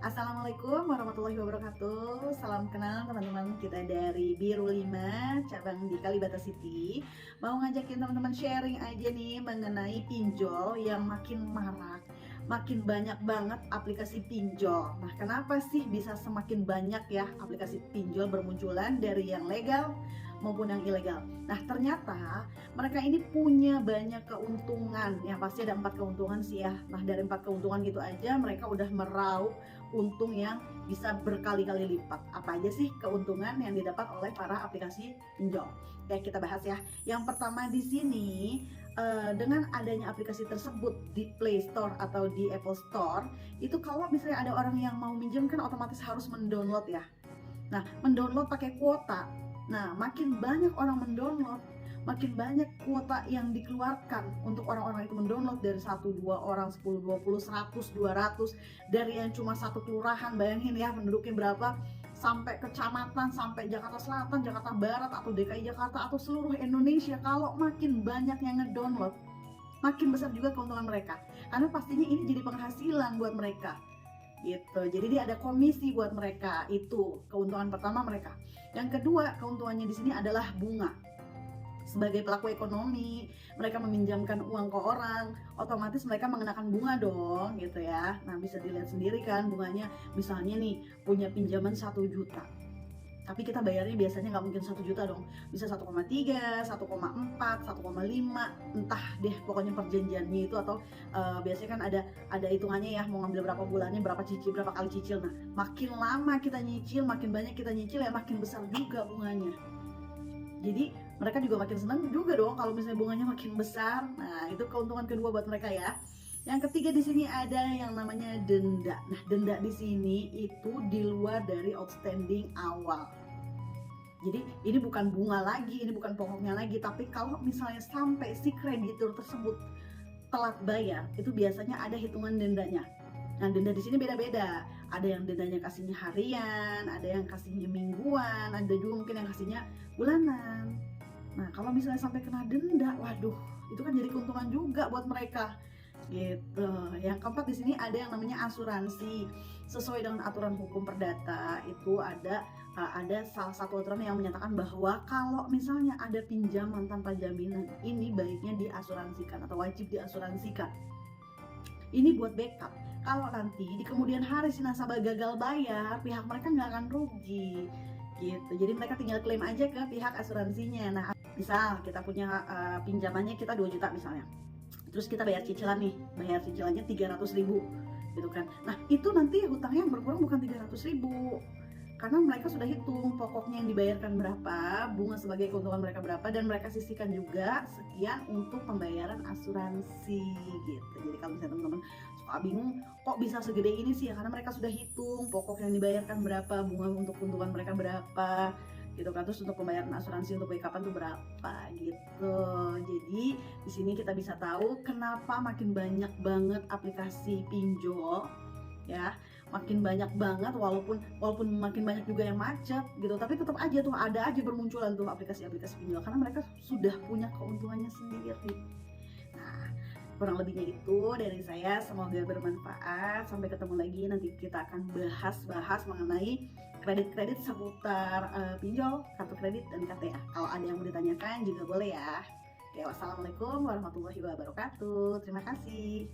Assalamualaikum warahmatullahi wabarakatuh. Salam kenal teman-teman kita dari Biru 5 cabang di Kalibata City. Mau ngajakin teman-teman sharing aja nih mengenai pinjol yang makin marak. Makin banyak banget aplikasi pinjol. Nah, kenapa sih bisa semakin banyak ya aplikasi pinjol bermunculan dari yang legal maupun yang ilegal? Nah, ternyata mereka ini punya banyak keuntungan. Yang pasti ada 4 keuntungan sih ya. Nah, dari 4 keuntungan gitu aja mereka udah meraup untung yang bisa berkali-kali lipat. Apa aja sih keuntungan yang didapat oleh para aplikasi pinjol? Oke, kita bahas ya. Yang pertama di sini, dengan adanya aplikasi tersebut di Play Store atau di Apple Store, itu kalau misalnya ada orang yang mau minjem kan otomatis harus mendownload ya. Nah, mendownload pakai kuota. Nah, makin banyak orang mendownload, makin banyak kuota yang dikeluarkan untuk orang-orang itu mendownload, dari 1-2 orang, 10, 20, 100, 200, dari yang cuma satu kelurahan, bayangin ya penduduknya berapa, sampai kecamatan, sampai Jakarta Selatan, Jakarta Barat, atau DKI Jakarta, atau seluruh Indonesia. Kalau makin banyak yang ngedownload, makin besar juga keuntungan mereka, karena pastinya ini jadi penghasilan buat mereka gitu. Jadi dia ada komisi buat mereka. Itu keuntungan pertama mereka. Yang kedua, keuntungannya di sini adalah bunga. Sebagai pelaku ekonomi, mereka meminjamkan uang ke orang, otomatis mereka mengenakan bunga dong gitu ya. Nah, bisa dilihat sendiri kan bunganya. Misalnya nih, punya pinjaman 1 juta, tapi kita bayarnya biasanya nggak mungkin 1 juta dong, bisa 1,3, 1,4, 1,5, entah deh pokoknya perjanjiannya itu. Atau biasanya kan ada hitungannya ya, mau ngambil berapa bulannya, berapa cicil, berapa kali cicil. Nah, makin lama kita nyicil, makin banyak kita nyicil ya makin besar juga bunganya. Jadi mereka juga makin senang juga dong kalau misalnya bunganya makin besar. Nah, itu keuntungan kedua buat mereka ya. Yang ketiga di sini ada yang namanya denda. Nah, denda di sini itu di luar dari outstanding awal. Jadi ini bukan bunga lagi, ini bukan pokoknya lagi, tapi kalau misalnya sampai si kreditur tersebut telat bayar, itu biasanya ada hitungan dendanya. Nah, denda di sini beda-beda. Ada yang dendanya kasihnya harian, ada yang kasihnya mingguan, ada juga mungkin yang kasihnya bulanan. Nah, kalau misalnya sampai kena denda, waduh, itu kan jadi keuntungan juga buat mereka. Gitu. Yang keempat di sini ada yang namanya asuransi. Sesuai dengan aturan hukum perdata itu ada salah satu aturan yang menyatakan bahwa kalau misalnya ada pinjaman tanpa jaminan, ini baiknya diasuransikan atau wajib diasuransikan. Ini buat backup. Kalau nanti di kemudian hari si nasabah gagal bayar, pihak mereka nggak akan rugi gitu. Jadi mereka tinggal klaim aja ke pihak asuransinya. Nah, misal kita punya pinjamannya kita 2 juta misalnya, terus kita bayar cicilan nih, bayar cicilannya 300.000 gitu kan. Nah, itu nanti hutangnya yang berkurang bukan 300.000, karena mereka sudah hitung pokoknya yang dibayarkan berapa, bunga sebagai keuntungan mereka berapa, dan mereka sisihkan juga sekian untuk pembayaran asuransi gitu. Jadi kalau misalnya teman-teman suka bingung kok bisa segede ini sih ya, karena mereka sudah hitung pokok yang dibayarkan berapa, bunga untuk keuntungan mereka berapa gitu kan, terus untuk pembayaran asuransi untuk backupan tuh berapa gitu. Jadi di sini kita bisa tahu kenapa makin banyak banget aplikasi pinjol ya, makin banyak banget, walaupun makin banyak juga yang macet gitu, tapi tetap aja tuh ada aja bermunculan tuh aplikasi-aplikasi pinjol, karena mereka sudah punya keuntungannya sendiri. Nah, kurang lebihnya itu dari saya, semoga bermanfaat. Sampai ketemu lagi, nanti kita akan bahas mengenai kredit-kredit seputar pinjol, kartu kredit, dan KTA. Kalau ada yang mau ditanyakan juga boleh ya. Oke, wassalamualaikum warahmatullahi wabarakatuh. Terima kasih.